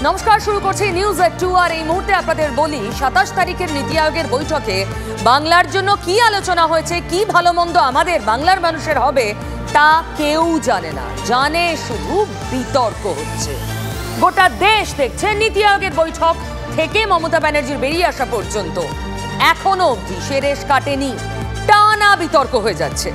নমস্কার, শুরু করছি নিউজ এট 2 আর এই মুহূর্তে আপনাদের বলি 27 তারিখের নীতি আয়োগের বৈঠকে বাংলার জন্য কি আলোচনা হয়েছে, কি ভালো মন্দ আমাদের বাংলার মানুষের হবে তা কেউ জানে না, জানে শুধু বিতর্ক হচ্ছে। গোটা দেশ দেখছে নীতি আয়োগের বৈঠক থেকে মমতা ব্যানার্জির বেরিয়ে আসা পর্যন্ত এখনো অবধি সে রেশ কাটেনি, টানা বিতর্ক হয়ে যাচ্ছে।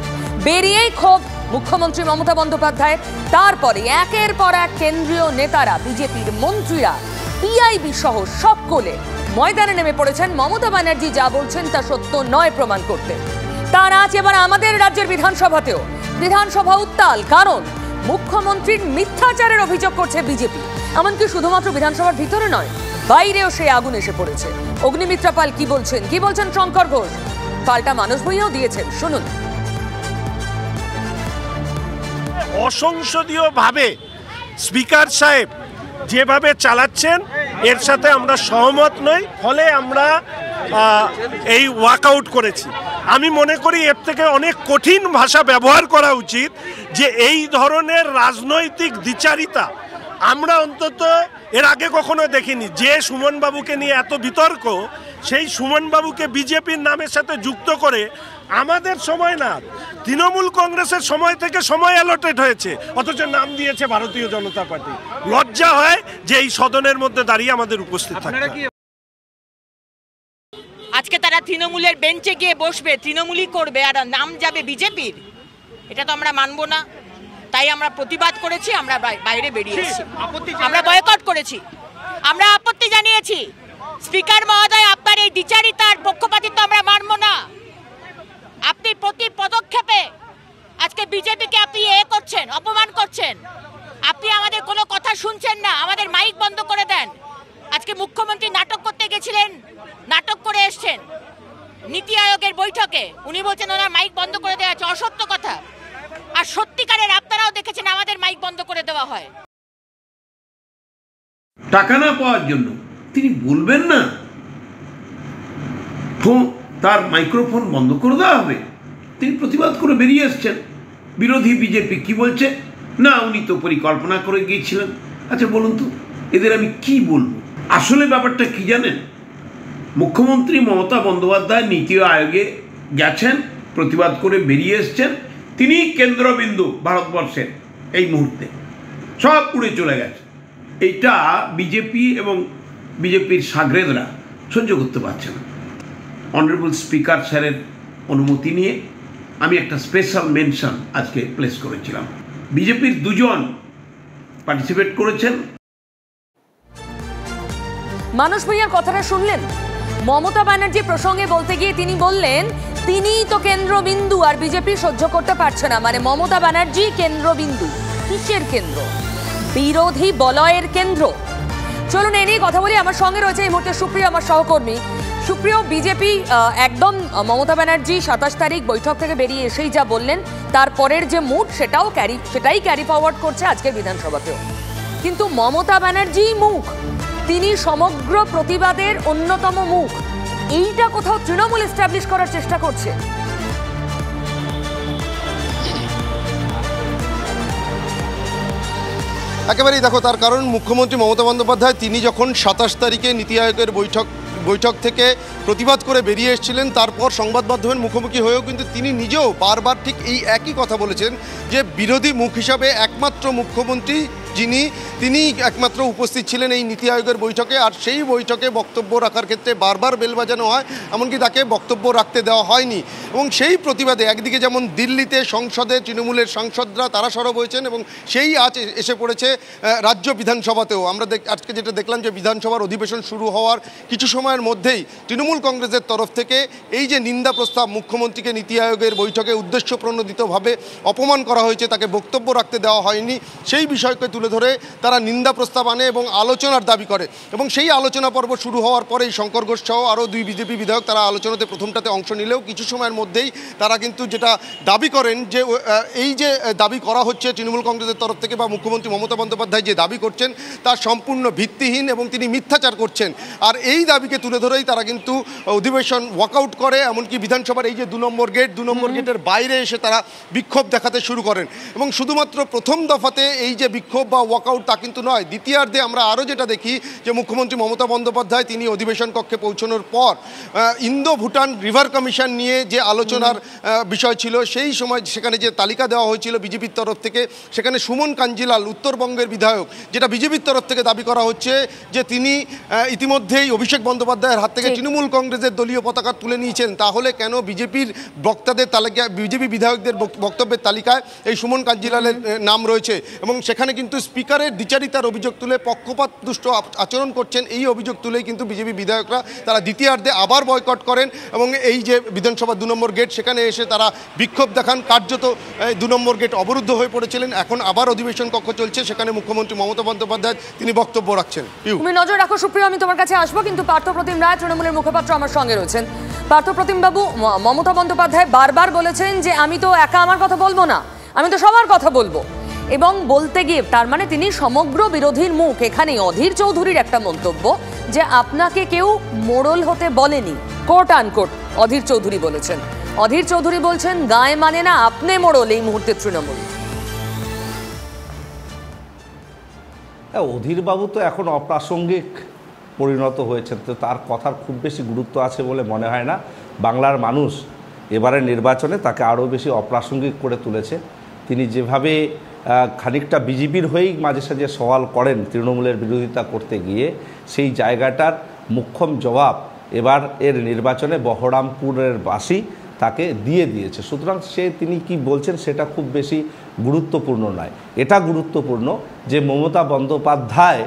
বেরিয়েই ক্ষোভ মুখ্যমন্ত্রী মমতা বন্দ্যোপাধ্যায়, তারপরে একের পর এক কেন্দ্রীয় নেতারা, বিজেপির মন্ত্রীরা, পিআইবি সহ সকলে ময়দানে নেমে পড়েছেন মমতা ব্যানার্জি যা বলছেন তা সত্য নয় প্রমাণ করতে। তার আজ এবার আমাদের রাজ্যের বিধানসভাতেও। বিধানসভা উত্তাল, কারণ মুখ্যমন্ত্রীর মিথ্যাচারের অভিযোগ করছে বিজেপি। এমনকি শুধুমাত্র বিধানসভার ভিতরে নয়, বাইরেও সেই আগুন এসে পড়েছে। অগ্নিমিত্রা পাল কি বলছেন শঙ্কর ঘোষ পাল্টা মানুষ বইও দিয়েছেন, শুনুন। অসংসদীয়ভাবে স্পিকার সাহেব যেভাবে চালাচ্ছেন এর সাথে আমরা সহমত নই, ফলে আমরা এই ওয়াকআউট করেছি। আমি মনে করি এর থেকে অনেক কঠিন ভাষা ব্যবহার করা উচিত, যে এই ধরনের রাজনৈতিক দ্বিচারিতা আমরা অন্তত এর আগে কখনো দেখিনি। যে সুমনবাবুকে নিয়ে এত বিতর্ক, সেই সুমনবাবুকে বিজেপির নামের সাথে যুক্ত করে আমাদের সময় না, তৃণমূল কংগ্রেসের সময় থেকে সময় অ্যালটেড হয়েছে, অথচ নাম দিয়েছে ভারতীয় জনতা পার্টি। লজ্জা হয় যে এই সদনের মধ্যে দাঁড়িয়ে আমাদের উপস্থিত থাকতে। আজকে তারা তৃণমূলের বেঞ্চে গিয়ে বসবে, তৃণমূলই করবে, আর নাম যাবে বিজেপির। এটা তো আমরা মানবো না, তাই আমরা প্রতিবাদ করেছি, আমরা বাইরে বেরিয়েছি, আমরা বয়কট করেছি, আমরা আপত্তি জানিয়েছি। স্পিকার মহোদয়, আপনার এই দ্বিচারিতার পক্ষপাতিত্ব আমরা মানব না। আপনি প্রতি পদক্ষেপে আজকে বিজেপিকে আপনি করছেন, অপমান করছেন। আপনি আমাদের কোনো কথা শুনছেন না, আমাদের মাইক বন্ধ করে দেন। আজকে মুখ্যমন্ত্রী নাটক করতে গেছিলেন, নাটক করে এসছেন নীতি আয়োগের বৈঠকে। উনি বলছেন ওনার মাইক বন্ধ করে দেওয়া আছে, অসত্য কথা। আর সত্যিকারের আপনারাও দেখেছেন আমাদের মাইক বন্ধ করে দেওয়া হয়। টাকা না পাওয়ার জন্য তিনি বলবেন না তার মাইক্রোফোন বন্ধ করে দেওয়া হবে, তিনি প্রতিবাদ করে বেরিয়ে এসছেন। বিরোধী বিজেপি কি বলছে না, উনি তো পরিকল্পনা করে গিয়েছিলেন। আচ্ছা বলুন তো, এদের আমি কি বলবো? আসলে ব্যাপারটা কি জানেন, মুখ্যমন্ত্রী মমতা বন্দ্যোপাধ্যায় নীতি আয়োগে গেছেন, প্রতিবাদ করে বেরিয়ে এসছেন। তিনি কেন্দ্রবিন্দু ভারতবর্ষের এই মুহূর্তে, সব উড়ে চলে গেছে। এইটা বিজেপি এবং বিজেপির সাগরেদরা সহ্য করতে পারছে না। অনারেবল স্পিকার স্যারের অনুমতি নিয়ে আমি একটা স্পেশাল মেনশন আজকে প্লেস করেছিলাম। বিজেপির দুজন পার্টিসিপেট করেছেন। মানুষ ভূঁইয়ার কথাটা শুনলেন। মমতা ব্যানার্জি প্রসঙ্গে বলতে গিয়ে তিনি বললেন তিনিই তো কেন্দ্রবিন্দু আর বিজেপি সহ্য করতে পারছে না। মানে মমতা ব্যানার্জি কেন্দ্রবিন্দু। কিসের কেন্দ্র? বিরোধী বলয়ের কেন্দ্র। চলুন এ নিয়ে কথা বলি। আমার সঙ্গে রয়েছে এই মুহূর্তে সুপ্রিয়, আমার সহকর্মী। সুপ্রিয়, বিজেপি একদম মমতা ব্যানার্জি 27 তারিখ বৈঠক থেকে বেরিয়ে এসেই যা বললেন, তারপরের যে মুড সেটাই ক্যারি ফরওয়ার্ড করছে আজকের বিধানসভাতেও। কিন্তু মমতা ব্যানার্জি মুখ, তিনি সমগ্র প্রতিবাদের অন্যতম মুখ। এইটা কোথাও তৃণমূল এস্টাবলিশ করার চেষ্টা করছে। একেবারেই দেখো, তার কারণ মুখ্যমন্ত্রী মমতা বন্দ্যোপাধ্যায় তিনি যখন 27 তারিখে নীতি আয়োগের বৈঠক থেকে প্রতিবাদ করে বেরিয়ে এসেছিলেন, তারপর সংবাদ মাধ্যমের মুখোমুখি হয়েও কিন্তু তিনি নিজেও বারবার ঠিক এই একই কথা বলেছেন, যে বিরোধী মুখ হিসাবে একমাত্র মুখ্যমন্ত্রী তিনি একমাত্র উপস্থিত ছিলেন এই নীতি আয়োগের বৈঠকে। আর সেই বৈঠকে বক্তব্য রাখার ক্ষেত্রে বারবার বেল বাজানো হয়, এমনকি তাকে বক্তব্য রাখতে দেওয়া হয়নি। এবং সেই প্রতিবাদে একদিকে যেমন দিল্লিতে সংসদে তৃণমূলের সাংসদরা তারা সরব হয়েছেন, এবং সেই আজ এসে পড়েছে রাজ্য বিধানসভাতেও। আমরা আজকে যেটা দেখলাম, যে বিধানসভার অধিবেশন শুরু হওয়ার কিছু সময়ের মধ্যেই তৃণমূল কংগ্রেসের তরফ থেকে এই যে নিন্দা প্রস্তাব, মুখ্যমন্ত্রীকে নীতি আয়োগের বৈঠকে উদ্দেশ্যপ্রণোদিতভাবে অপমান করা হয়েছে, তাকে বক্তব্য রাখতে দেওয়া হয়নি, সেই বিষয়কে তুলে ধরে তারা নিন্দা প্রস্তাব আনে এবং আলোচনার দাবি করে। এবং সেই আলোচনা পর্ব শুরু হওয়ার পরেই শঙ্কর ঘোষ সহ আরও 2 বিজেপি বিধায়ক তারা আলোচনাতে প্রথমটাতে অংশ নিলেও কিছু সময়ের মধ্যেই তারা কিন্তু যেটা দাবি করেন, যে এই যে দাবি করা হচ্ছে তৃণমূল কংগ্রেসের তরফ থেকে বা মুখ্যমন্ত্রী মমতা বন্দ্যোপাধ্যায় যে দাবি করছেন তা সম্পূর্ণ ভিত্তিহীন এবং তিনি মিথ্যাচার করছেন। আর এই দাবিকে তুলে ধরেই তারা কিন্তু অধিবেশন ওয়াকআউট করে। এমনকি বিধানসভার এই যে 2 নম্বর গেটের বাইরে এসে তারা বিক্ষোভ দেখাতে শুরু করেন। এবং শুধুমাত্র প্রথম দফাতে এই যে বিক্ষোভ বা বা ওয়াকআউট তা কিন্তু নয়। দ্বিতীয়ার্ধে আমরা আরও যেটা দেখি যে মুখ্যমন্ত্রী মমতা বন্দ্যোপাধ্যায় তিনি অধিবেশন কক্ষে পৌঁছানোর পর ইন্দো ভুটান রিভার কমিশন নিয়ে যে আলোচনার বিষয় ছিল, সেই সময় সেখানে যে তালিকা দেওয়া হয়েছিল বিজেপির তরফ থেকে, সেখানে সুমন কাঞ্জিলাল উত্তরবঙ্গের বিধায়ক, যেটা বিজেপির তরফ থেকে দাবি করা হচ্ছে যে তিনি ইতিমধ্যেই অভিষেক বন্দ্যোপাধ্যায়ের হাত থেকে তৃণমূল কংগ্রেসের দলীয় পতাকা তুলে নিয়েছেন। তাহলে কেন বিজেপির বক্তাদের তালিকা, বিজেপি বিধায়কদের বক্তব্যের তালিকায় এই সুমন কাঞ্জিলালের নাম রয়েছে? এবং সেখানে কিন্তু স্পিকারের দ্বিচারিতার অভিযোগ তুলে পক্ষপাতদুষ্ট আচরণ করছেন, এই অভিযোগ তুলেই কিন্তু বিজেপি বিধায়করা তারা দ্বিতীয়ার্ধে আবার বয়কট করেন এবং এই যে বিধানসভা 2 নম্বর গেট সেখানে এসে তারা বিক্ষোভ দেখান। কার্যত 2 নম্বর গেট অবরুদ্ধ হয়ে পড়েছিলেন। এখন আবার অধিবেশন কক্ষ চলছে, সেখানে মুখ্যমন্ত্রী মমতা বন্দ্যোপাধ্যায় তিনি বক্তব্য রাখছেন। তুমি নজর রাখো সুপ্রিয়, আমি তোমার কাছে আসবো, কিন্তু পার্থপ্রতিম রায় তৃণমূলের মুখপাত্র আমার সঙ্গে রয়েছেন। পার্থপ্রতিম বাবু, মমতা বন্দ্যোপাধ্যায় বারবার বলেছেন যে আমি তো একা আমার কথা বলবো না, আমি তো সবার কথা বলবো, এবং বলতে গিয়ে তার মানে তিনি সমগ্র বিরোধীর মুখ। এখানে অধীর চৌধুরীর একটা মন্তব্য যে আপনাকে কেউ মোড়ল হতে বলেনি, কোট আনকোট অধীর চৌধুরী বলেছেন। অধীর চৌধুরী বলছেন গায়ে মানে না, আপনি মোড়ল এই মুহূর্তে তৃণমূল। অধীরবাবু তো এখন অপ্রাসঙ্গিক পরিণত হয়েছেন, তো তার কথার খুব বেশি গুরুত্ব আছে বলে মনে হয় না। বাংলার মানুষ এবারে নির্বাচনে তাকে আরও বেশি অপ্রাসঙ্গিক করে তুলেছে। তিনি যেভাবে খানিকটা বিজেপির হয়েই মাঝে সাঝে সওয়াল করেন তৃণমূলের বিরোধিতা করতে গিয়ে, সেই জায়গাটার মুখ্যম জবাব এবার এর নির্বাচনে বহরমপুরের বাসী তাকে দিয়েছে। সুতরাং তিনি কি বলছেন সেটা খুব বেশি গুরুত্বপূর্ণ নয়। এটা গুরুত্বপূর্ণ যে মমতা বন্দ্যোপাধ্যায়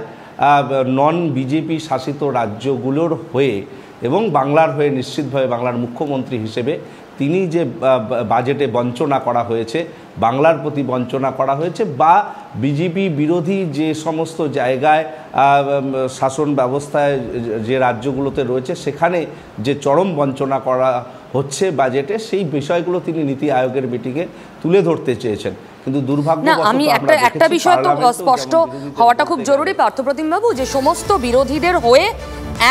নন বিজেপি শাসিত রাজ্যগুলোর হয়ে এবং বাংলার হয়ে নিশ্চিতভাবে বাংলার মুখ্যমন্ত্রী হিসেবে তিনি যে বাজেটে বঞ্চনা করা হয়েছে, বাংলার প্রতি বঞ্চনা করা হয়েছে, বা বিজেপি বিরোধী যে সমস্ত জায়গায় শাসন ব্যবস্থায় যে রাজ্যগুলোতে রয়েছে সেখানে যে চরম বঞ্চনা করা হচ্ছে বাজেটে, সেই বিষয়গুলো তিনি নীতি আয়োগের মিটিংয়ে তুলে ধরতে চেয়েছেন। কিন্তু দুর্ভাগ্যবশত আমি একটা বিষয় তো স্পষ্ট হওয়াটা খুব জরুরি পার্থপ্রতিম বাবু, যে সমস্ত বিরোধীদের হয়ে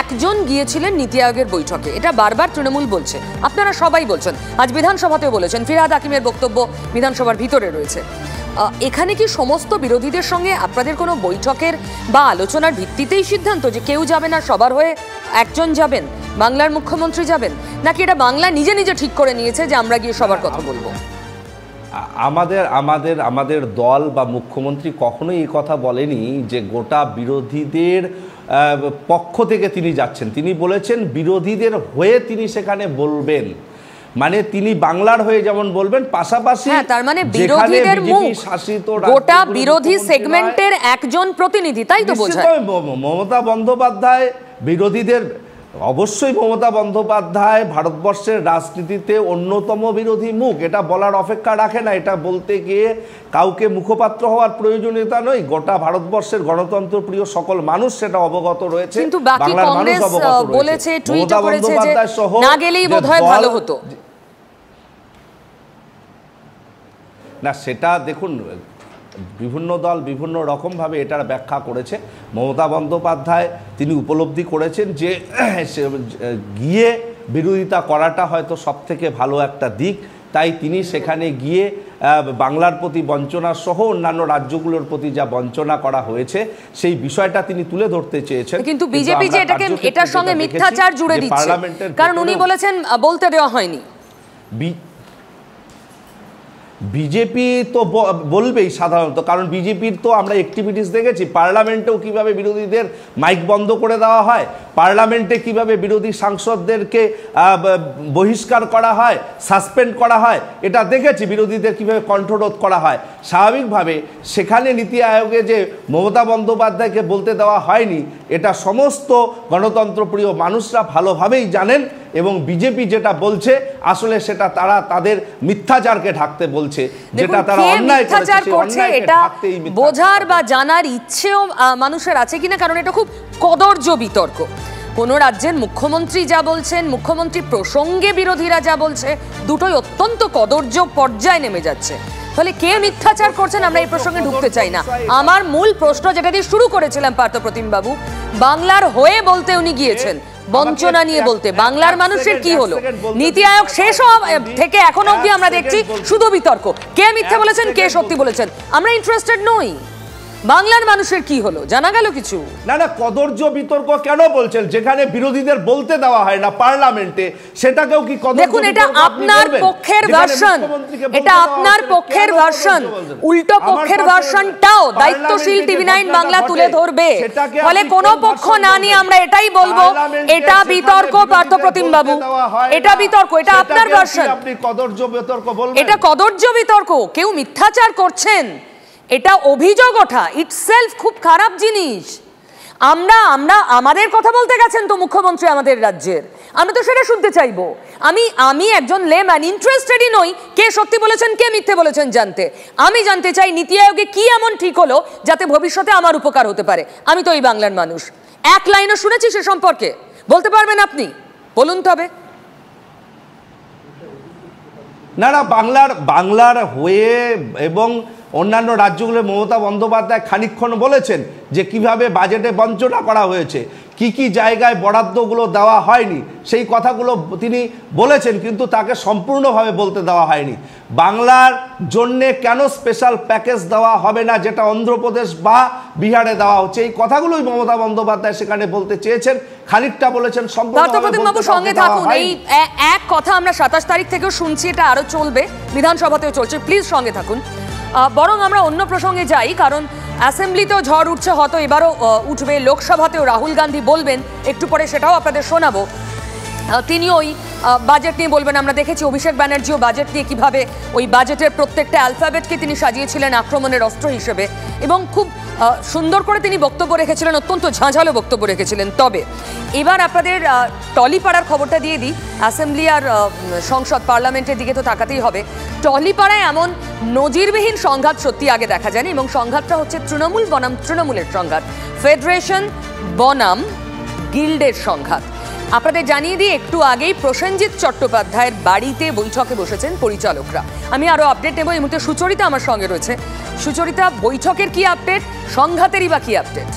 একজন গিয়েছিলেন নীতি আয়োগের বৈঠকে, এটা বারবার তৃণমূল বলছে, আপনারা সবাই বলছেন, আজ বিধানসভাতেও বলেছেন, ফিরহাদ হাকিমের বক্তব্য বিধানসভার ভিতরে রয়েছে। এখানে কি সমস্ত বিরোধীদের সঙ্গে আপনাদের কোনো বৈঠকের বা আলোচনার ভিত্তিতেই সিদ্ধান্ত যে কেউ যাবে না, সবার হয়ে একজন যাবেন, বাংলার মুখ্যমন্ত্রী যাবেন, নাকি এটা বাংলা নিজে নিজে ঠিক করে নিয়েছে যে আমরা গিয়ে সবার কথা বলবো? আমাদের দল বা মুখ্যমন্ত্রী কখনোই এই কথা বলেনি যে গোটা বিরোধীদের পক্ষ থেকে তিনি যাচ্ছেন। তিনি বলেছেন বিরোধীদের হয়ে তিনি সেখানে বলবেন, মানে তিনি বাংলার হয়ে যেমন বলবেন, পাশাপাশি তার মানে বিরোধীদের মুখ গোটা বিরোধী সেগমেন্টের একজন প্রতিনিধি, তাই তো বোঝায়। মমতা বন্দ্যোপাধ্যায় বিরোধীদের, অবশ্যই মমতা বন্দ্যোপাধ্যায় ভারতবর্ষের রাজনীতিতে অন্যতম বিরোধী মুখ, এটা বলার অপেক্ষা রাখে না। এটা বলতে গিয়ে কাউকে মুখপাত্র হওয়ার প্রয়োজনীয়তা নয়, গোটা ভারতবর্ষের গণতন্ত্র প্রিয় সকল মানুষ সেটা অবগত রয়েছে। কিন্তু বাকি কংগ্রেস বলেছে, টুইট করেছে যে না গেলেই বোধহয় ভালো হতো। না, সেটা দেখুন বিভিন্ন দল বিভিন্ন রকমভাবে এটার ব্যাখ্যা করেছে। মমতা বন্দ্যোপাধ্যায় তিনি উপলব্ধি করেছেন যে গিয়ে বিরোধিতা করাটা হয়তো সবথেকে ভালো একটা দিক, তাই তিনি সেখানে গিয়ে বাংলার প্রতি বঞ্চনা সহ অন্যান্য রাজ্যগুলোর প্রতি যা বঞ্চনা করা হয়েছে সেই বিষয়টা তিনি তুলে ধরতে চেয়েছেন। কিন্তু বিজেপি যে এটার সঙ্গে মিথ্যাচার জুড়ে দিচ্ছে, কারণ উনি বলেছেন বলতে দেওয়া হয়নি। বিজেপি তো বলবেই সাধারণত, কারণ বিজেপির তো আমরা অ্যাক্টিভিটিস দেখেছি, পার্লামেন্টেও কিভাবে বিরোধীদের মাইক বন্ধ করে দেওয়া হয়, পার্লামেন্টে কিভাবে বিরোধী সাংসদদেরকে বহিষ্কার করা হয়, সাসপেন্ড করা হয়, এটা দেখেছি বিরোধীদের কিভাবে কণ্ঠরোধ করা হয়। স্বাভাবিকভাবে সেখানে নীতি আয়োগে যে মমতা বন্দ্যোপাধ্যায়কে বলতে দেওয়া হয়নি, এটা সমস্ত গণতন্ত্রপ্রিয় মানুষরা ভালোভাবেই জানেন, এবং বিজেপি যেটা বলছে আসলে সেটা তারা তাদের মিথ্যাচারকে ঢাকতে বলছে, যেটা তারা অন্যায় করছে এটা বোঝার বা জানার ইচ্ছেও মানুষের আছে কিনা, কারণ এটা খুব কদর্য বিতর্ক। কোন রাজ্যের মুখ্যমন্ত্রী যা বলছেন, মুখ্যমন্ত্রী প্রসঙ্গে বিরোধীরা যা বলছে, দুটোই অত্যন্ত কদর্য পর্যায়ে নেমে যাচ্ছে। তাহলে কে মিথ্যাচার করছেন আমরা এই প্রসঙ্গে ঢুকতে চাই না। আমার মূল প্রশ্ন যেটা দিয়ে শুরু করেছিলাম পার্থপ্রতিম বাবু, বাংলার হয়ে বলতে উনি গিয়েছেন, বঞ্চনা নিয়ে বলতে বাংলার মানুষের কি হলো? নীতি আয়োগ শেষ থেকে এখন অবধি আমরা দেখছি শুধু বিতর্ক, কে মিথ্যা বলেছেন, কে সত্যি বলেছেন, আমরা ইন্টারেস্টেড নই। বাংলার মানুষের কি হলো, জানা গেল কিছু? না না, কদর্য বিতর্ক কেন বলছেন? যেখানে বিরোধীদের বলতে দেওয়া হয় না পার্লামেন্টে, সেটাকেও কি কদর্য? দেখুন, এটা আপনার পক্ষের ভার্সন, এটা আপনার পক্ষের ভার্সন। উল্টো পক্ষের ভার্সনটাও দায়িত্বশীল টিভি9 বাংলা তুলে ধরবে। ফলে কোনো পক্ষ না নিয়ে আমরা এটাই বলবো, এটা বিতর্ক পার্থপ্রতিম বাবু, এটা বিতর্ক, এটা আপনার ভার্সন। আপনি কদর্য বিতর্ক বলবেন? এটা কদর্য বিতর্ক, কেউ মিথ্যাচার করছেন, এটা অভিযোগ ওঠা ইটসেলফ খুব খারাপ জিনিস। আমরা আমাদের কথা বলতে গেছেন তো মুখ্যমন্ত্রী আমাদের রাজ্যের, আমি তো সেটা শুনতে চাইবো। আমি একজন লেম্যান, ইন্টারেস্টেডই নই কে সত্যি বলেছেন কে মিথ্যে বলেছেন জানতে। আমি জানতে চাই নীতি আয়োগে কি এমন ঠিক হলো যাতে ভবিষ্যতে আমার উপকার হতে পারে। আমি তো এই বাংলার মানুষ, এক লাইনও শুনেছি সে সম্পর্কে, বলতে পারবেন আপনি? বলুন তবে। না না, বাংলার হয়ে এবং অন্যান্য রাজ্যগুলো মমতা বন্দ্যোপাধ্যায় খানিকক্ষণ বলেছেন যে কিভাবে বাজেটে বঞ্চনা করা হয়েছে, কি কি জায়গায় বরাদ্দগুলো দেওয়া হয়নি, সেই কথাগুলো তিনি বলেছেন, কিন্তু তাকে সম্পূর্ণভাবে বলতে দেওয়া হয়নি। বাংলার জন্যে কেন স্পেশাল প্যাকেজ দেওয়া হবে না যেটা অন্ধ্রপ্রদেশ বা বিহারে দেওয়া হচ্ছে, এই কথাগুলোই মমতা বন্দ্যোপাধ্যায় সেখানে বলতে চেয়েছেন, খানিকটা বলেছেন, সম্পূর্ণভাবে সঙ্গে থাকুন। এই এক কথা আমরা 27 তারিখ থেকেও শুনছি, এটা আরো চলবে, বিধানসভাতেও চলছে, প্লিজ সঙ্গে থাকুন। বরং আমরা অন্য প্রসঙ্গে যাই, কারণ অ্যাসেম্বলিতেও ঝড় উঠছে, হয়তো এবারও উঠবে, লোকসভাতেও রাহুল গান্ধী বলবেন, একটু পরে সেটাও আপনাদের শোনাবো। তিনি ওই বাজেট নিয়ে বলবেন। আমরা দেখেছি অভিষেক ব্যানার্জিও বাজেট নিয়ে কিভাবে ওই বাজেটের প্রত্যেকটা অ্যালফাবেটকে তিনি সাজিয়েছিলেন আক্রমণের অস্ত্র হিসেবে, এবং খুব সুন্দর করে তিনি বক্তব্য রেখেছিলেন, অত্যন্ত ঝাঁঝালো বক্তব্য রেখেছিলেন। তবে এবার আপনাদের টলিপাড়ার খবরটা দিয়ে দিই। অ্যাসেম্বলি আর সংসদ পার্লামেন্টের দিকে তো তাকাতেই হবে। টলিপাড়ায় এমন নজিরবিহীন সংঘাত সত্যি আগে দেখা যায়নি, এবং সংঘাতটা হচ্ছে তৃণমূল বনাম তৃণমূলের সংঘাত, ফেডারেশন বনাম গিল্ডের সংঘাত। আপনাদের জানিয়ে দিই, একটু আগেই প্রসেনজিৎ চট্টোপাধ্যায়ের বাড়িতে বৈঠকে বসেছেন পরিচালকরা। আমি আরও আপডেট নেব, এই মুহূর্তে সুচরিতা আমার সঙ্গে রয়েছে। সুচরিতা, বৈঠকের কি আপডেট, সংঘাতেরই বা কি আপডেট?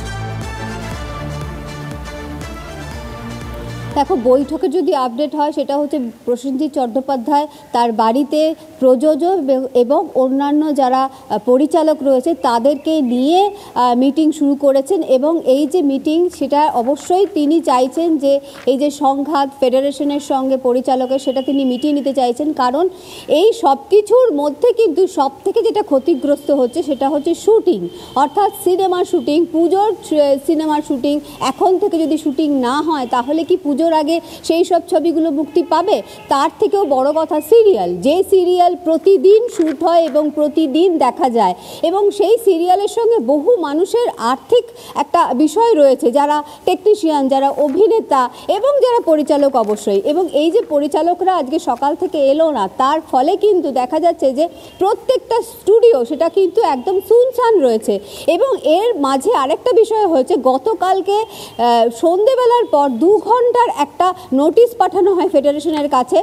দেখো, বৈঠকে যদি আপডেট হয় সেটা হচ্ছে প্রসেনজিৎ চট্টোপাধ্যায় তার বাড়িতে প্রযোজক এবং অন্যান্য যারা পরিচালক রয়েছে তাদেরকে নিয়ে মিটিং শুরু করেছেন, এবং এই যে মিটিং সেটা অবশ্যই তিনি চাইছেন যে এই যে সংঘাত ফেডারেশনের সঙ্গে পরিচালকের, সেটা তিনি মিটিয়ে নিতে চাইছেন। কারণ এই সব কিছুর মধ্যে কিন্তু সব থেকে যেটা ক্ষতিগ্রস্ত হচ্ছে সেটা হচ্ছে শুটিং, অর্থাৎ সিনেমার শুটিং, পুজোর সিনেমার শুটিং। এখন থেকে যদি শুটিং না হয় তাহলে কি পুজোর আগে সেই সব ছবিগুলো মুক্তি পাবে? তার থেকেও বড় কথা সিরিয়াল, যে সিরিয়াল প্রতিদিন শ্যুট হয় এবং প্রতিদিন দেখা যায়, এবং সেই সিরিয়ালের সঙ্গে বহু মানুষের আর্থিক একটা বিষয় রয়েছে, যারা টেকনিশিয়ান, যারা অভিনেতা এবং যারা পরিচালক অবশ্যই। এবং এই যে পরিচালকরা আজকে সকাল থেকে এলো না, তার ফলে কিন্তু দেখা যাচ্ছে যে প্রত্যেকটা স্টুডিও সেটা কিন্তু একদম সুনসান রয়েছে। এবং এর মাঝে আরেকটা বিষয় হয়েছে, গতকালকে সন্ধেবেলার পর 2 ঘন্টার একটা নোটিশ পাঠানো হয় ফেডারেশনের কাছে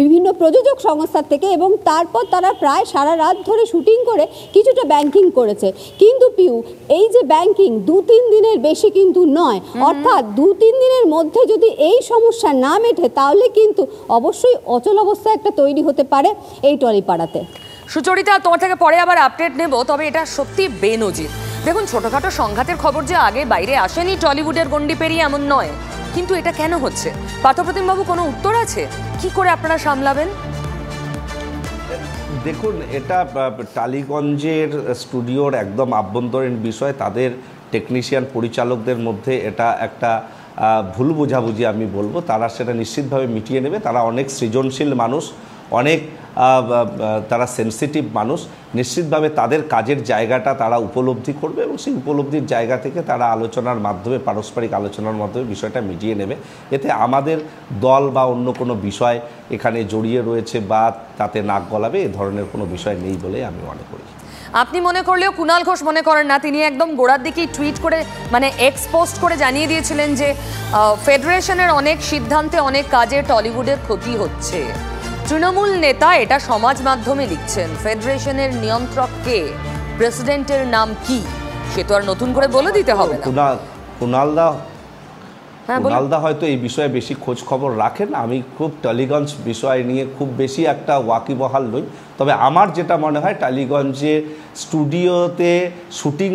বিভিন্ন প্রযোজক সংস্থার থেকে, এবং তারপর তারা প্রায় সারা রাত ধরে শুটিং করে কিছুটা ব্যাংকিং করেছে। কিন্তু পিউ, এই যে ব্যাংকিং 2-3 দিনের বেশি কিন্তু নয়, অর্থাৎ 2-3 দিনের মধ্যে যদি এই সমস্যা না মেটে তাহলে কিন্তু অবশ্যই অচল অবস্থা একটা তৈরি হতে পারে এই টলিপাড়াতে। সুচরিতা, তোমার থেকে পরে আবার আপডেট নেব, তবে এটা সত্যি বেনজির। দেখুন, ছোটখাটো সংঘাতের খবর যে আগে বাইরে আসেনি টলিউডের গণ্ডি পেরিয়ে, এমন নয়, কিন্তু এটা কেন হচ্ছে? পার্থপ্রতিম বাবু, কোনো উত্তর আছে? কি করে আপনারা সামলাবেন? দেখুন, এটা টালিগঞ্জের স্টুডিওর একদম আভ্যন্তরীণ বিষয়, তাদের টেকনিশিয়ান পরিচালকদের মধ্যে এটা একটা ভুল বোঝাবুঝি আমি বলবো, তারা সেটা নিশ্চিতভাবে মিটিয়ে নেবে। তারা অনেক সৃজনশীল মানুষ, অনেক তারা সেন্সিটিভ মানুষ, নিশ্চিতভাবে তাদের কাজের জায়গাটা তারা উপলব্ধি করবে, এবং সেই উপলব্ধির জায়গা থেকে তারা আলোচনার মাধ্যমে, পারস্পরিক আলোচনার মাধ্যমে বিষয়টা মিটিয়ে নেবে। এতে আমাদের দল বা অন্য কোনো বিষয় এখানে জড়িয়ে রয়েছে বা তাতে নাক গলাবে এ ধরনের কোনো বিষয় নেই বলে আমি মনে করি। আপনি মনে করলেও কুণাল ঘোষ মনে করেন না। তিনি একদম গোড়ার দিকেই টুইট করে, মানে এক্স পোস্ট করে জানিয়ে দিয়েছিলেন যে ফেডারেশনের অনেক সিদ্ধান্তে, অনেক কাজে টলিউডের ক্ষতি হচ্ছে। তৃণমূল নেতা এটা সমাজ মাধ্যমে লিখছেন। ফেডারেশনের নিয়ন্ত্রক কে, প্রেসিডেন্টের নাম কি, সে তো আর নতুন করে বলে দিতে হবে না। কুণালদা হয়তো এই বিষয়ে বেশি খোঁজ খবর রাখেন, আমি খুব টালিগঞ্জ বিষয় নিয়ে খুব বেশি একটা ওয়াকিবহাল নই। তবে আমার যেটা মনে হয় টালিগঞ্জে স্টুডিওতে শুটিং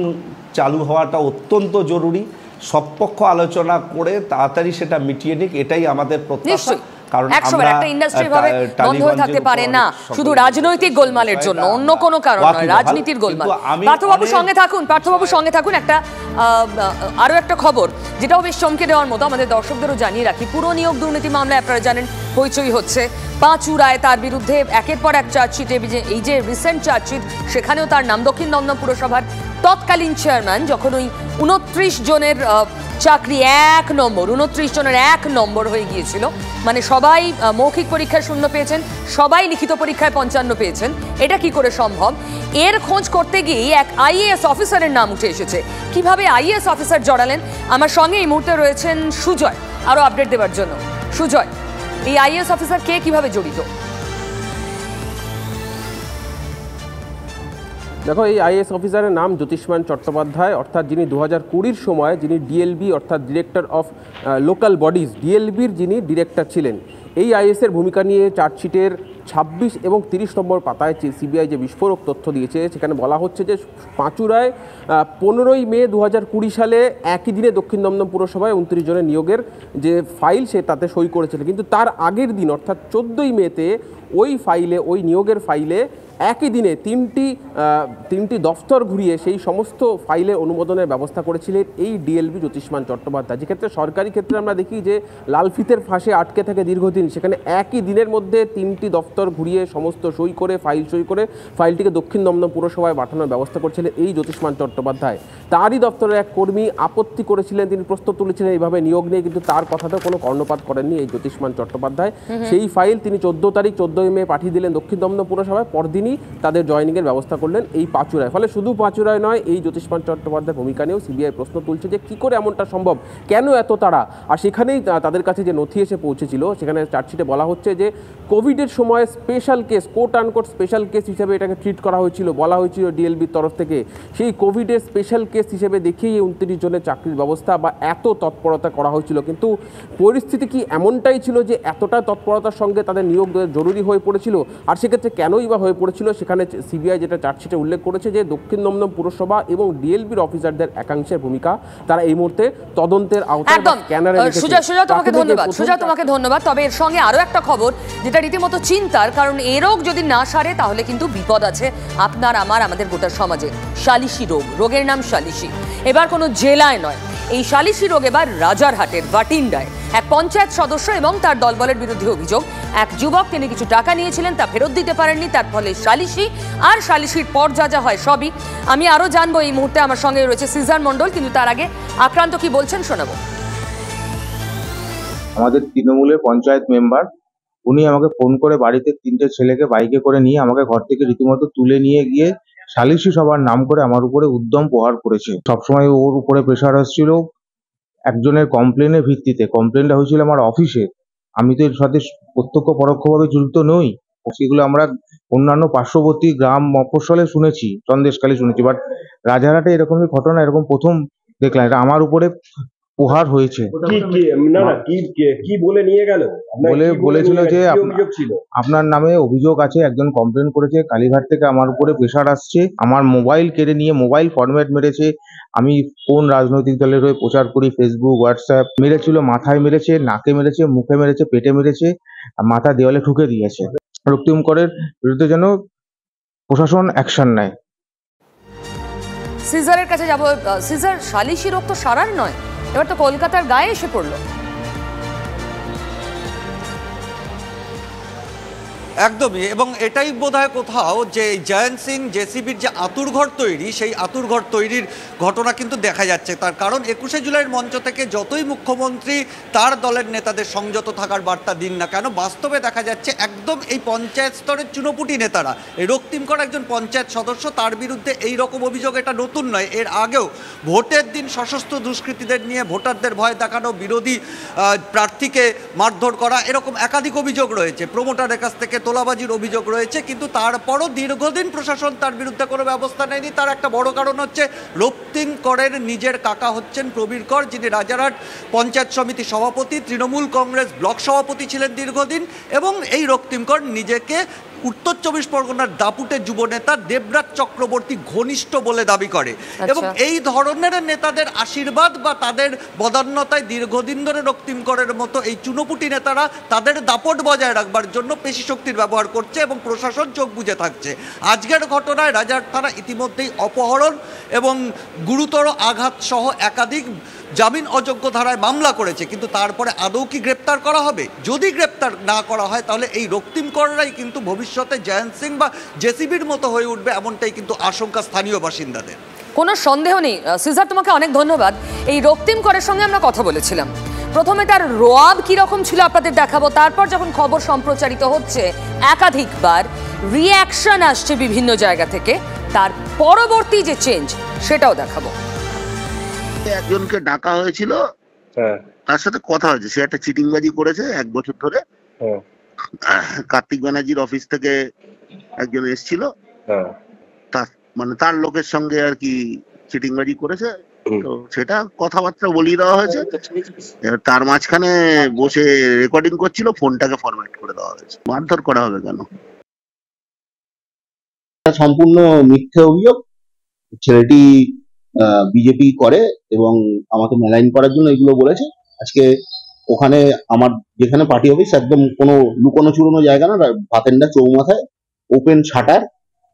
চালু হওয়াটা অত্যন্ত জরুরি, সব পক্ষ আলোচনা করে তাড়াতাড়ি সেটা মিটিয়ে নিক, এটাই আমাদের প্রত্যাশা। কারণ একটা ইন্ডাস্ট্রি ভাবে বন্ধ হয়ে থাকতে পারে না শুধু রাজনৈতিক গোলমালের জন্য, অন্য কোনো কারণ নয়, রাজনীতির গোলমাল। পার্থবাবু সঙ্গে থাকুন, পার্থবাবু সঙ্গে থাকুন। আরো একটা খবর যেটাও বেশ চমকে দেওয়ার মতো, আমাদের দর্শকদেরও জানিয়ে রাখি, পুরো নিয়োগ দুর্নীতি মামলায় আপনারা জানেন হইচই হচ্ছে। পাঁচুড়ায় তার বিরুদ্ধে একের পর এক চার্জশিট, এই যে রিসেন্ট চার্জশিট, সেখানেও তার নাম। দক্ষিণ দমদম পুরসভার তৎকালীন চেয়ারম্যান যখন ওই 29 জনের চাকরি 1 নম্বর, 29 জনের 1 নম্বর হয়ে গিয়েছিল, মানে সবাই মৌখিক পরীক্ষায় 0 পেয়েছেন, সবাই লিখিত পরীক্ষায় 55 পেয়েছেন, এটা কি করে সম্ভব? এর খোঁজ করতে গিয়ে এক আইএএস অফিসারের নাম উঠে এসেছে। কিভাবে আইএএস অফিসার জড়ালেন? আমার সঙ্গে এই মুহূর্তে রয়েছেন সুজয় আরো আপডেট দেওয়ার জন্য। সুজয়, এই আইএএস অফিসার কে, কিভাবে জড়িত? দেখো, এই আইএএস অফিসারের নাম জ্যোতিষ্মান চট্টোপাধ্যায়, অর্থাৎ যিনি 2020 সময় যিনি ডিএলবি অর্থাৎ ডিরেক্টর অফ লোকাল বডিজ, ডিএলবির যিনি ডিরেক্টর ছিলেন। এই আইএএসের ভূমিকা নিয়ে চার্জশিটের 26 এবং 30 নম্বর পাতায় সিবিআই যে বিস্ফোরক তথ্য দিয়েছে, সেখানে বলা হচ্ছে যে পাঁচুড়ায় 15ই মে 2020 সালে একই দিনে দক্ষিণ দমদম পুরসভায় 29 জনের নিয়োগের যে ফাইল, সে তাতে সই করেছিল। কিন্তু তার আগের দিন অর্থাৎ 14ই মেতে ওই ফাইলে, ওই নিয়োগের ফাইলে একই দিনে তিনটি দফতর ঘুরিয়ে সেই সমস্ত ফাইলে অনুমোদনের ব্যবস্থা করেছিলেন এই ডিএলবি জ্যোতিষ্মান চট্টোপাধ্যায়। যেক্ষেত্রে সরকারি ক্ষেত্রে আমরা দেখি যে লাল ফিতের ফাঁসে আটকে থাকে দীর্ঘদিন, সেখানে একই দিনের মধ্যে 3টি দফতর ঘুরিয়ে সমস্ত সই করে ফাইলটিকে দক্ষিণ দমদম পুরসভায় পাঠানোর ব্যবস্থা করেছিলেন এই জ্যোতিষ্মান চট্টোপাধ্যায়। তারই দপ্তরের এক কর্মী আপত্তি করেছিলেন, তিনি প্রশ্ন তুলেছিলেন এইভাবে নিয়োগ নিয়ে, কিন্তু তার কথাতেও কোনো কর্ণপাত করেননি এই জ্যোতিষ্মান চট্টোপাধ্যায়। সেই ফাইল তিনি 14ই মে পাঠিয়ে দিলেন দক্ষিণ দমদম পুরসভায়, পরদিনই তাদের জয়েনিংয়ের ব্যবস্থা করলেন এই পাঁচুড়ায়। ফলে শুধু পাঁচুড়ায় নয়, এই জ্যোতিষ্মান চট্টোপাধ্যায়ের ভূমিকা নিয়েও সিবিআই প্রশ্ন তুলছে যে কী করে এমনটা সম্ভব, কেন এত তাড়া। আর সেখানেই তাদের কাছে যে নথি এসে পৌঁছেছিল, সেখানে চার্জশিটে বলা হচ্ছে যে কোভিডের সময় special case, coat unquote special case হিসেবে এটাকে ট্রিট করা হয়েছিল, বলা হয়েছিল ডিএলবির তরফ থেকে। সেই কোভিডের স্পেশাল কেস হিসেবে দেখিয়ে 29 জনের চাকরির ব্যবস্থা বা এত তৎপরতা করা হয়েছিল। কিন্তু পরিস্থিতি কি এমনটাই ছিল যে এতটা তৎপরতার সঙ্গে তাদের নিয়োগ জরুরি হয়ে পড়েছিল? আর সেক্ষেত্রে কেনই বা হয়ে পড়েছিল? সেখানে সিবিআই যেটা চার্জশিটে উল্লেখ করেছে যে দক্ষিণ দমদম পুরসভা এবং ডিএলবির অফিসারদের একাংশের ভূমিকা তারা এই মুহূর্তে তদন্তের আওতায় স্ক্যানারে রেখেছে। সুজয়, তোমাকে ধন্যবাদ। তবে এর সঙ্গে আরো একটা খবর যেটা রীতিমতো চিন্তার, কারণ এই রোগ যদি না সারে তাহলে কিন্তু বিপদ আছে আপনার, আমাদের গোটা সমাজে। সালিশি রোগ, রোগের নাম সালিশি। এবার কোনো জেলায় নয়, এই সালিশি রোগ এবার রাজারহাটের বাটিন্ডায় এক পঞ্চায়েত সদস্য এবং তার দলবলের বিরুদ্ধে অভিযোগ। এক যুবক, তিনি কিছু টাকা নিয়েছিলেন, তা ফেরত দিতে পারেননি, তার ফলে সালিশি, আর সালিশির পর যা হয় সবই। আমি আরো জানবো এই মুহূর্তে, আমার সঙ্গে রয়েছে সিজার মণ্ডল, কিন্তু তার আগে আক্রান্ত কি বলছেন শোনাবো। আমাদের তৃণমূলের পঞ্চায়েত মেম্বার, উনি আমাকে ফোন করে বাড়িতে 3টে ছেলেকে বাইকে করে নিয়ে আমাকে ঘর থেকে রীতিমতো তুলে নিয়ে গিয়ে সালিশি সভার নাম করে আমার উপরে উদ্যম প্রহার করেছে। সবসময় ওর উপরে প্রেশার আসছিল একজনের কমপ্লেনের ভিত্তিতে। কমপ্লেনটা হয়েছিল আমার অফিসে, আমি তো এর সাথে প্রত্যক্ষ পরোক্ষভাবে জড়িত নই। সেগুলো আমরা অন্যান্য পার্শ্ববর্তী গ্রাম মফস্বলে শুনেছি, সন্দেশখালী শুনেছি, বাট রাজারহাটে এরকমই ঘটনা এরকম প্রথম দেখলাম। এটা আমার উপরে প্রহার হয়েছে। কি বলে নিয়ে গেল? বলেছিল যে আপনার নামে অভিযোগ আছে, একজন কমপ্লেন করেছে, কালীঘাট থেকে আমার উপরে প্রেশার আসছে, আমার মোবাইল কেড়ে নিয়ে মোবাইল ফরম্যাট মেরেছে, আমি কোন রাজনৈতিক দলের হয়ে প্রচার করি, ফেসবুক, হোয়াটসঅ্যাপ মেরেছিল, মাথায় মেরেছে, নাকে মেরেছে, মুখে মেরেছে, পেটে মেরেছে, মাথা দেওয়ালে ঠুকে দিয়েছে। রক্তিম করের বিরুদ্ধে যেন প্রশাসন অ্যাকশন নেয়। সিজারের কাছে যাব। সিজার, সালিশি রোগ তো সারার নয়, এবার তো কলকাতার গায়ে এসে পড়লো। একদমই, এবং এটাই বোধহয় কোথাও যে জয়ন্ত সিং জেসিবির যে আতুরঘর তৈরি, সেই আতুরঘর তৈরির ঘটনা কিন্তু দেখা যাচ্ছে। তার কারণ 21শে জুলাইয়ের মঞ্চ থেকে যতই মুখ্যমন্ত্রী তার দলের নেতাদের সংযত থাকার বার্তা দিন না কেন, বাস্তবে দেখা যাচ্ছে একদম এই পঞ্চায়েত স্তরের চুনোপুটি নেতারা, এই রক্তিম কর একজন পঞ্চায়েত সদস্য, তার বিরুদ্ধে এই রকম অভিযোগ এটা নতুন নয়। এর আগেও ভোটের দিন সশস্ত্র দুষ্কৃতীদের নিয়ে ভোটারদের ভয় দেখানো, বিরোধী প্রার্থীকে মারধর করা, এরকম একাধিক অভিযোগ রয়েছে। প্রমোটারের কাছ থেকে তোলাবাজির অভিযোগ রয়েছে, কিন্তু তারপরও দীর্ঘদিন প্রশাসন তার বিরুদ্ধে কোনো ব্যবস্থা নেয়নি। তার একটা বড় কারণ হচ্ছে রক্তিম করের নিজের কাকা হচ্ছেন প্রবীর কর, যিনি রাজারহাট পঞ্চায়েত সমিতি সভাপতি, তৃণমূল কংগ্রেস ব্লক সভাপতি ছিলেন দীর্ঘদিন, এবং এই রক্তিম কর নিজেকে উত্তর 24 পরগনার দাপুটে যুবনেতা দেবরাজ চক্রবর্তী ঘনিষ্ঠ বলে দাবি করে। এবং এই ধরনের নেতাদের আশীর্বাদ বা তাদের বদান্যতায় দীর্ঘদিন ধরে রক্তিম করের মতো এই চুনোপুটি নেতারা তাদের দাপট বজায় রাখবার জন্য পেশি শক্তির ব্যবহার করছে এবং প্রশাসন চোখ বুজে থাকছে। আজকের ঘটনায় রাজারহাট থানা ইতিমধ্যেই অপহরণ এবং গুরুতর আঘাত সহ একাধিক জামিন অযোগ্য ধারায় মামলা করেছে, কিন্তু তারপরে আদৌ কি গ্রেপ্তার করা হবে? যদি গ্রেপ্তার না করা হয় তাহলে এই রক্তিম কররাই কিন্তু ভবিষ্যতে জয়ন্ত সিং বা জেসিবির মতো হয়ে উঠবে, এমনটাই কিন্তু আশঙ্কা স্থানীয় বাসিন্দাদের। কোনো সন্দেহ নেই। সিজার, তোমাকে অনেক ধন্যবাদ। এই রক্তিম করের সঙ্গে আমরা কথা বলেছিলাম, প্রথমে তার রোয়াব কিরকম ছিল আপনাদের দেখাবো, তারপর যখন খবর সম্প্রচারিত হচ্ছে একাধিকবার রিয়াকশন আসছে বিভিন্ন জায়গা থেকে, তার পরবর্তী যে চেঞ্জ সেটাও দেখাবো। একজনকে ডাকা হয়েছিল, তার সাথে কথা হয়েছে, সে একটা চিটিংবাজি করেছে 1 বছর ধরে। কার্তিক ব্যানার্জির অফিস থেকে একজন এসেছিল, মানে তার লোকের সঙ্গে আর কি চিটিংবাজি করেছে, তো সেটা কথাবার্তা বলিয়ে দেওয়া হয়েছে। তার মাঝখানে বসে রেকর্ডিং করছিল, ফোনটাকে ফরম্যাট করে দেওয়া হয়েছে। মারধর করা হবে কেন? সম্পূর্ণ মিথ্যে অভিযোগ। ছেলেটি বিজেপি করে এবং আমাকে মেলাইন করার জন্য এগুলো বলেছে। আজকে ওখানে আমার যেখানে পার্টি অফিস, একদম কোনো লুকোনো চুরোনো জায়গা না, ভাতেন্ডা চৌমাথায়, ওপেন শাটার,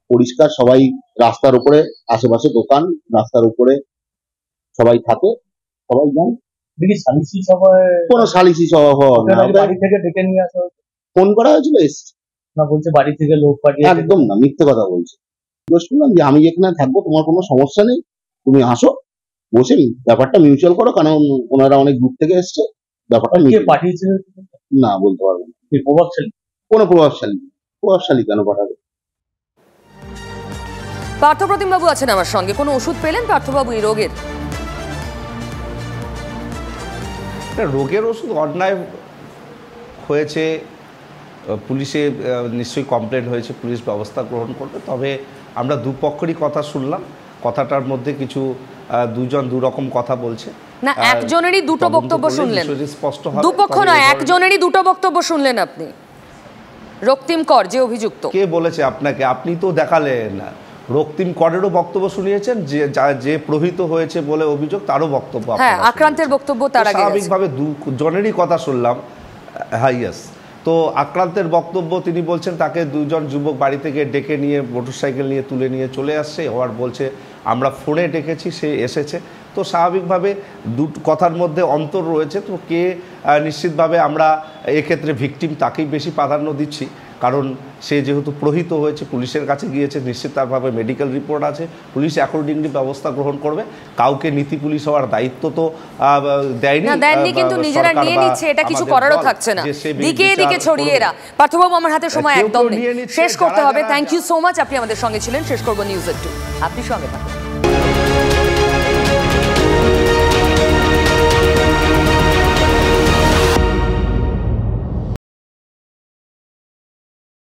পরিষ্কার, সবাই রাস্তার উপরে, আশেপাশে দোকান, রাস্তার উপরে সবাই থাকে, সবাই জানে। কোনো সালিসি সভা বাড়ি থেকে ডেকে নিয়ে আসা হয়েছে, ফোন করা হয়েছিল, এসছে না, বলছে বাড়ি থেকে লোক পাঠিয়ে। একদম না, মিথ্যে কথা বলছে। জিজ্ঞেস করলাম যে আমি যেখানে থাকবো, তোমার কোনো সমস্যা নেই, তুমি আসো, বসে ব্যাপারটা মিউচুয়াল করো, কারণ ওনারা অনেক দূর থেকে এসছে। ব্যাপারটা পাঠিয়েছে না বলতে পারবো না। প্রভাবশালী? কোনো প্রভাবশালী কেন পাঠাবে? পার্থপ্রতিম বাবু আছেন আমার সঙ্গে। কোনো ওষুধ পেলেন পার্থবাবু এই রোগের? রোগের ওষুধ অন্যায় হয়েছে, পুলিশে নিশ্চয়ই কমপ্লেন হয়েছে, পুলিশ ব্যবস্থা গ্রহণ করবে। তবে আমরা দুপক্ষেরই কথা শুনলাম, কথাটার মধ্যে কিছু দুজন দুরকম কথা বলছে না, একজনেরই দুটো বক্তব্য শুনলেন, স্পষ্ট দুপক্ষ নয়, একজনেরই দুটো বক্তব্য শুনলেন আপনি। রক্তিম কর যে অভিযুক্ত, কে বলেছে আপনাকে? আপনি তো দেখালেন। রক্তিম করেরও বক্তব্য শুনিয়েছেন, যে প্রহিত হয়েছে বলে অভিযোগ তারও বক্তব্য, হ্যাঁ, আক্রান্তের বক্তব্য তার আগে। স্বাভাবিকভাবে দুজনেরই কথা শুনলাম। হ্যাঁ, ইয়েস। তো আক্রান্তের বক্তব্য, তিনি বলছেন তাকে দুজন যুবক বাড়ি থেকে ডেকে নিয়ে মোটরসাইকেল নিয়ে তুলে নিয়ে চলে আসছে, আবার বলছে আমরা ফোনে ডেকেছি, সে এসেছে। তো স্বাভাবিকভাবে দুটো কথার মধ্যে অন্তর রয়েছে। তো কে, নিশ্চিতভাবে আমরা এক্ষেত্রে ভিকটিম তাকেই বেশি প্রাধান্য দিচ্ছি, কারণ সে যেহেতু প্রহিত হয়েছে, পুলিশের কাছে গিয়েছে, নিশ্চিত তারভাবে মেডিকেল রিপোর্ট আছে, পুলিশ অ্যাকর্ডিংলি ব্যবস্থা গ্রহণ করবে। কাউকে নীতি পুলিশ হওয়ার দায়িত্ব তো দেয়নি, কিন্তু নিজেরা নিয়ে নিচ্ছে, এটা কিছু করারও থাকছে না, দিকে দিকে ছড়িয়ে এরা। পার্থবাবু, আমার হাতে সময় একদম নেই, শেষ করতে হবে। থ্যাংক ইউ সো মাচ, আপনি আমাদের সঙ্গে ছিলেন। শেষ করবো নিউজ এর 2, আপনি সঙ্গে থাকুন।